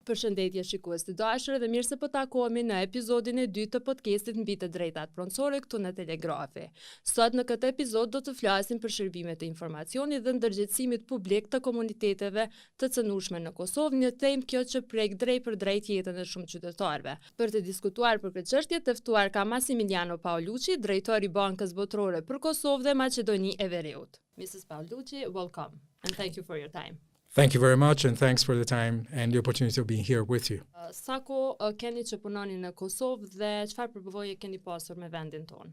Përshëndetje shikues të dashur dhe mirë se po takohemi në episodin e dytë të podcastit mbi të drejtat pronësore këtu në Telegrafi. Sot në këtë episod do të flasim për shërbimet e informacionit dhe ndërgjegjësimit publik të komuniteteve të cënueshme në Kosovë, një temë kjo që prek drejt për drejt jetën e shumë qytetarëve. Për të diskutuar për këtë çështje të ftuar ka Massimiliano Paolucci, drejtori i Bankës Botërore për Kosovë dhe Maqedoni e Veriut. Mrs. Paolucci, welcome and thank you for your time. Thank you very much, and thanks for the time and the opportunity of being here with you. Sa kohë keni që punoni në Kosovë dhe çfarë përvojë keni pasur me vendin tonë?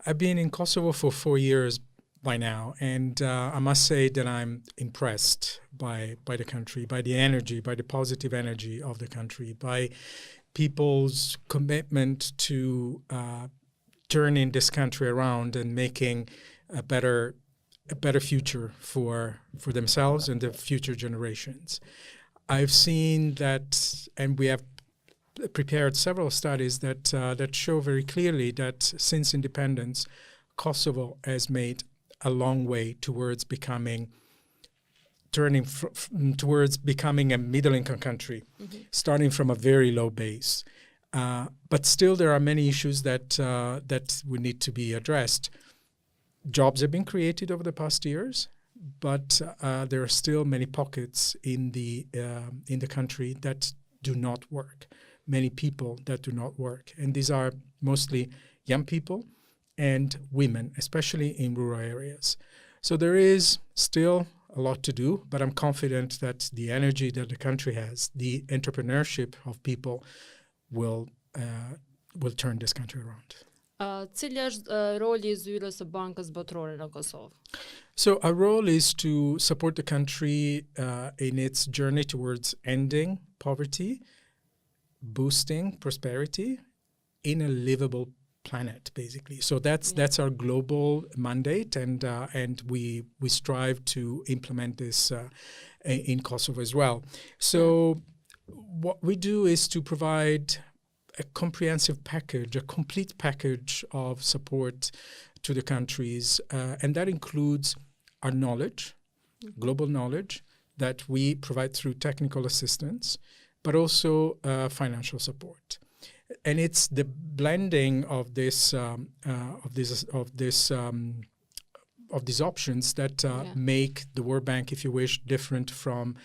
I've been in Kosovo for 4 years by now, and I must say that I'm impressed by the country, by the energy, by the positive energy of the country, by people's commitment to turning this country around and making a better future for themselves and the future generations. I've seen that, and we have prepared several studies that show very clearly that since independence, Kosovo has made a long way towards becoming a middle-income country, starting from a very low base. But still, there are many issues that we need to be addressed. Jobs have been created over the past years, but there are still many pockets in the country that do not work. Many people that do not work, and these are mostly young people and women, especially in rural areas. So there is still a lot to do, but I'm confident that the energy that the country has, the entrepreneurship of people, will turn this country around. Cili është roli I zyrës së Bankës Botërore në Kosovë? So our role is to support the country in its journey towards ending poverty, boosting prosperity in a livable planet, basically. So that's our global mandate, and we strive to implement this in Kosovo as well. So what we do is to provide a comprehensive package, a complete package of support to the countries, and that includes our knowledge, global knowledge, that we provide through technical assistance, but also financial support. And it's the blending of these options that make the World Bank, if you wish, different from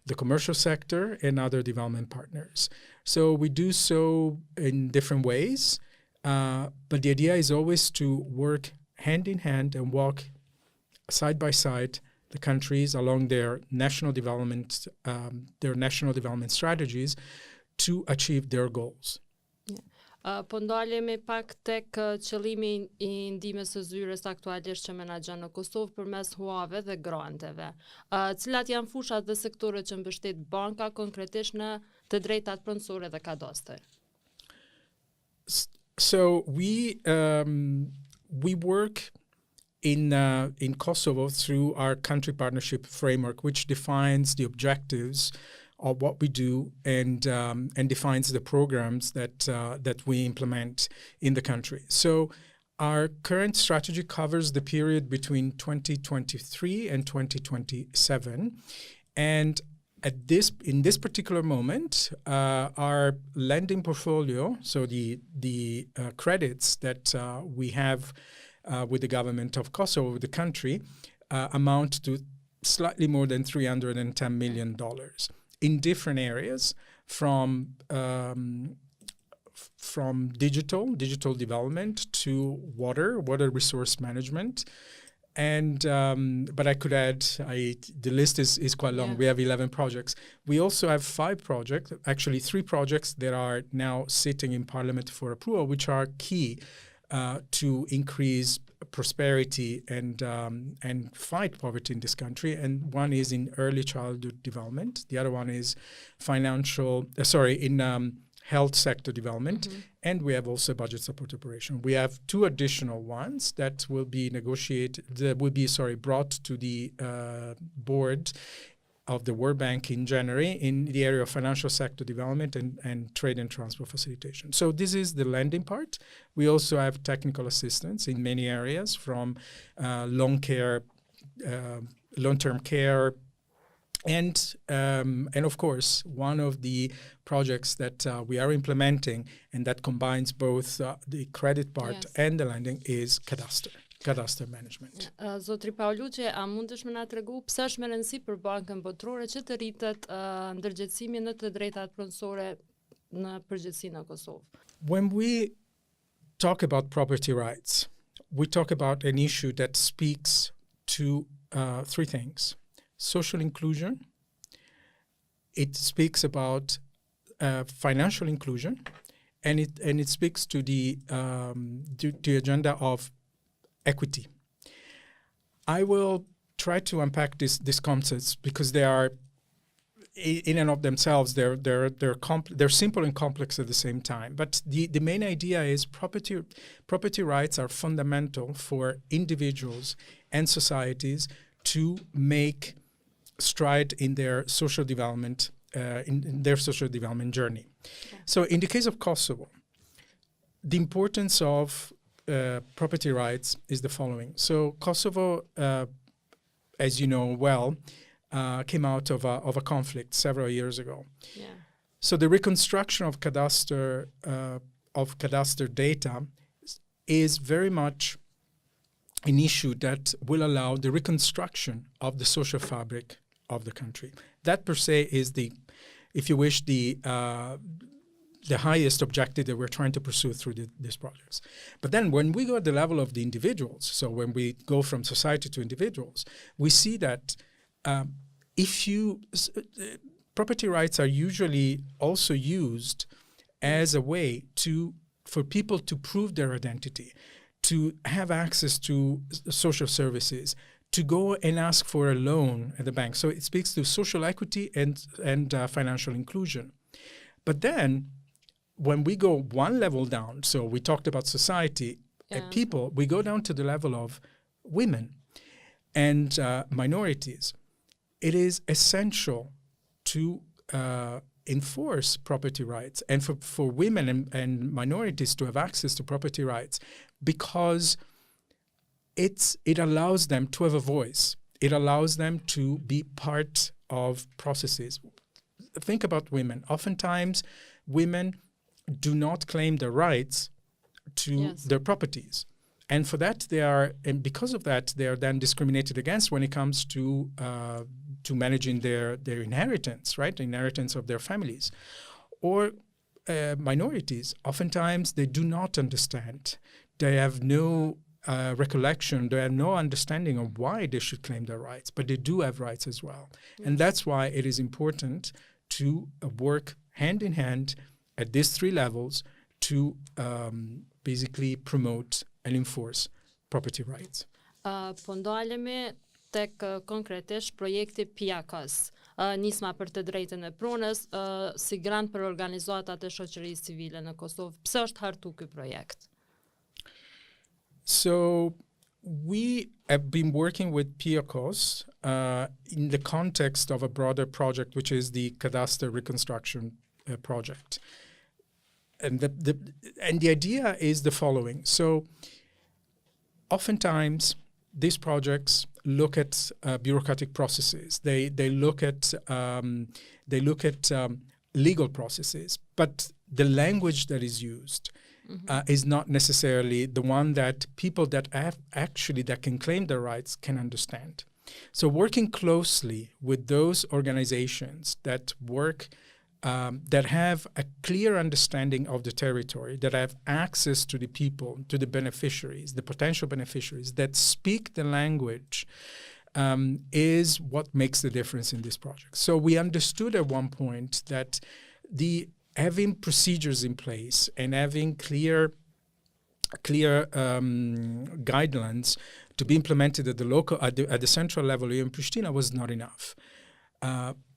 the commercial sector and other development partners. So we do so in different ways, but the idea is always to work hand in hand and walk side by side the countries along their national development strategies to achieve their goals. Po ndalemi pak tek qëllimi I ndihmës së zyrës aktualisht që menaxhon në Kosovë përmes huave dhe granteve. Cilat janë fushat dhe sektorët që mbështet banka konkretisht në të drejtat pronësore dhe kadastër? So we work in Kosovo through our country partnership framework, which defines the objectives of what we do and defines the programs that we implement in the country. So our current strategy covers the period between 2023 and 2027, and in this particular moment, our lending portfolio, so the credits that we have with the government of Kosovo, the country, amount to slightly more than $310 million. In different areas, from digital development to water resource management, and but I could add, the list is quite long. Yeah. We have 11 projects. We also have 5 projects, actually 3 projects that are now sitting in Parliament for approval, which are key to increase prosperity and fight poverty in this country. And one is in early childhood development. The other one is health sector development. And we have also budget support operation. We have 2 additional ones that will be brought to the board of the World Bank in January in the area of financial sector development and trade and transport facilitation. So this is the lending part. We also have technical assistance in many areas, from long-term care, And of course, one of the projects that we are implementing and that combines both the credit part and the lending is Cadastre management. Zotri Paulucci, a mundesh me na tregu pse është më rëndësi për Bankën Botërore që të rritet ndërgjegjësimi në të drejtat pronësore në përgjithësi në Kosovë? When we talk about property rights, we talk about an issue that speaks to three things. Social inclusion, it speaks about financial inclusion, and it speaks to the agenda of equity. I will try to unpack these concepts because they are, in and of themselves, they're simple and complex at the same time. But the main idea is property rights are fundamental for individuals and societies to make stride in their social development, in their social development journey. Okay. So in the case of Kosovo, the importance of property rights is the following. So Kosovo, as you know well, came out of a conflict several years ago. Yeah. So the reconstruction of cadastre data is very much an issue that will allow the reconstruction of the social fabric of the country. That per se is if you wish, the highest objective that we're trying to pursue through these projects. But then when we go at the level of the individuals, so when we go from society to individuals, we see that property rights are usually also used as a way for people to prove their identity, to have access to social services, to go and ask for a loan at the bank. So it speaks to social equity and financial inclusion. But then when we go one level down, so we talked about society and people, we go down to the level of women and minorities. It is essential to enforce property rights and for women and minorities to have access to property rights because it allows them to have a voice. It allows them to be part of processes. Think about women. Oftentimes, women do not claim their rights to their properties. And for that, and because of that, they are then discriminated against when it comes to managing their inheritance, right? The inheritance of their families. Or minorities, oftentimes they do not understand. They have no recollection, they have no understanding of why they should claim their rights, but they do have rights as well. Yes. And that's why it is important to work hand in hand at these three levels to basically promote and enforce property rights. Po ndalemi tek konkretisht projekti PIAKOS, nisma për të drejtën e pronës, si grant për organizatat e shoqërisë civile në Kosovë. Pse është hartu ky projekt? So we have been working with PIAKOS in the context of a broader project, which is the Cadastre Reconstruction project. And the idea is the following. So oftentimes these projects look at bureaucratic processes. They look at legal processes, but the language that is used is not necessarily the one that people that that can claim their rights can understand. So working closely with those organizations that work that have a clear understanding of the territory, that have access to the people, to the beneficiaries, the potential beneficiaries, that speak the language, is what makes the difference in this project. So we understood at one point that having procedures in place and having clear guidelines to be implemented at the central level here in Pristina was not enough.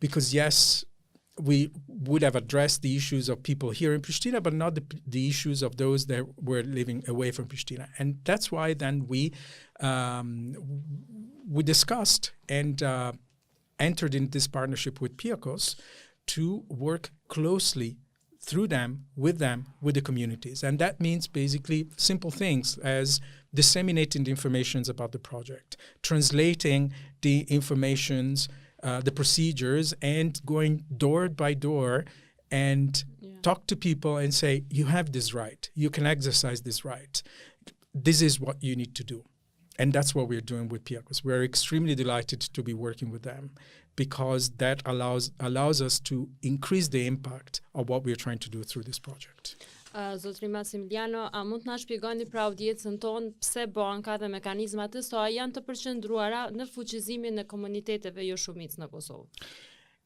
Because yes, we would have addressed the issues of people here in Pristina, but not the issues of those that were living away from Pristina. And that's why then we discussed and entered in this partnership with PIAKOS to work closely through them, with the communities. And that means basically simple things as disseminating the informations about the project, translating the informations the procedures and going door by door and talk to people and say, you have this right, you can exercise this right, this is what you need to do. And that's what we're doing with Piakos. We're extremely delighted to be working with them because that allows us to increase the impact of what we're trying to do through this project. Zotri Massimiliano, a mund të na shpjegoni për audiencën tonë pse banka dhe mekanizmat e saj janë të përqendruara në fuqizimin e komuniteteve jo shumicë në Kosovë?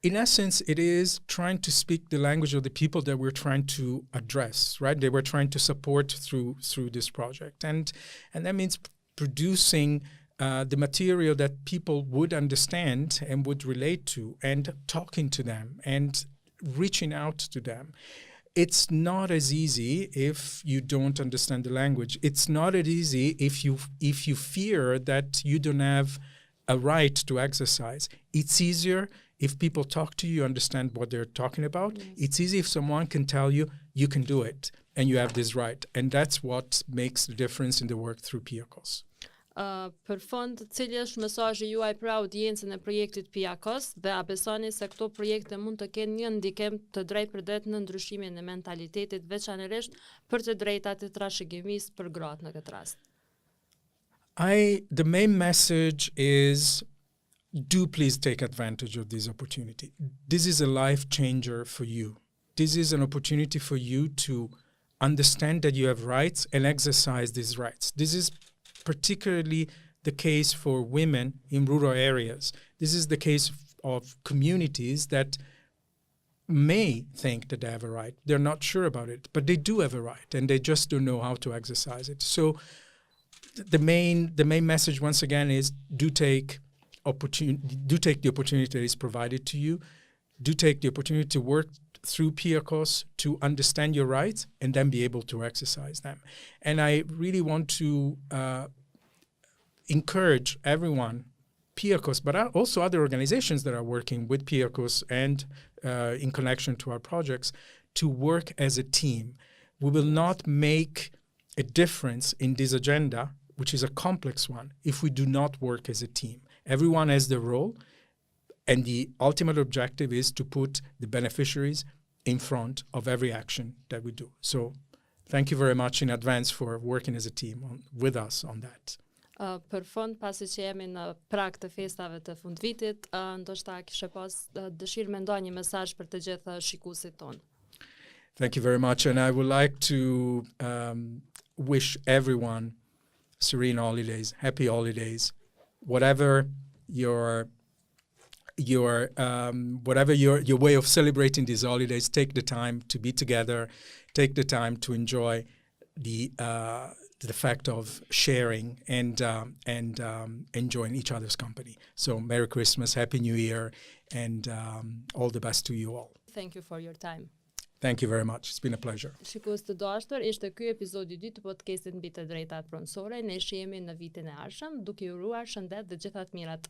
In essence, it is trying to speak the language of the people that we're trying to address, right? They were trying to support through this project. And that means producing the material that people would understand and would relate to and talking to them and reaching out to them. It's not as easy if you don't understand the language. It's not as easy if you fear that you don't have a right to exercise. It's easier if people talk to you, you understand what they're talking about. Yes. It's easy if someone can tell you, you can do it, and you have this right. And that's what makes the difference in the work through Piakos. Për fund, cili është mesazhi juaj për audiencën e projektit Piakos dhe a besoni se këto projekte mund të kenë një ndikim të drejtpërdrejtë në ndryshimin e mentalitetit, veçanërisht për të drejtat e trashëgimisë për gratë në këtë rast? The main message is, do please take advantage of this opportunity. This is a life changer for you. This is an opportunity for you to understand that you have rights and exercise these rights. This is particularly the case for women in rural areas. This is the case of communities that may think that they have a right. They're not sure about it, but they do have a right, and they just don't know how to exercise it. So the main message, once again, is do take the opportunity that is provided to you. Do take the opportunity to work through Piakos to understand your rights and then be able to exercise them. And I really want to encourage everyone, Piakos, but also other organizations that are working with Piakos and in connection to our projects, to work as a team. We will not make a difference in this agenda, which is a complex one, if we do not work as a team. Everyone has their role, and the ultimate objective is to put the beneficiaries in front of every action that we do. So thank you very much in advance for working as a team with us on that. Për fund, pasi që jemi në prag të festave të fundvitit, ndoshta kishe pas dëshirë me ndonjë një mesazh për të gjithë shikuesit tonë. Thank you very much, and I would like to wish everyone serene holidays, happy holidays, whatever your way of celebrating these holidays. Take the time to be together, take the time to enjoy the fact of sharing and enjoying each other's company. So Merry Christmas, Happy New Year, and all the best to you all. Thank you for your time. Thank you very much. It's been a pleasure. Shikues të dashur, ishte ky episodi i dytë të podcastit mbi të drejtat pronësore. Ne shihemi në vitin e ardhshëm, duke ju uruar shëndet dhe gjitha të mirat.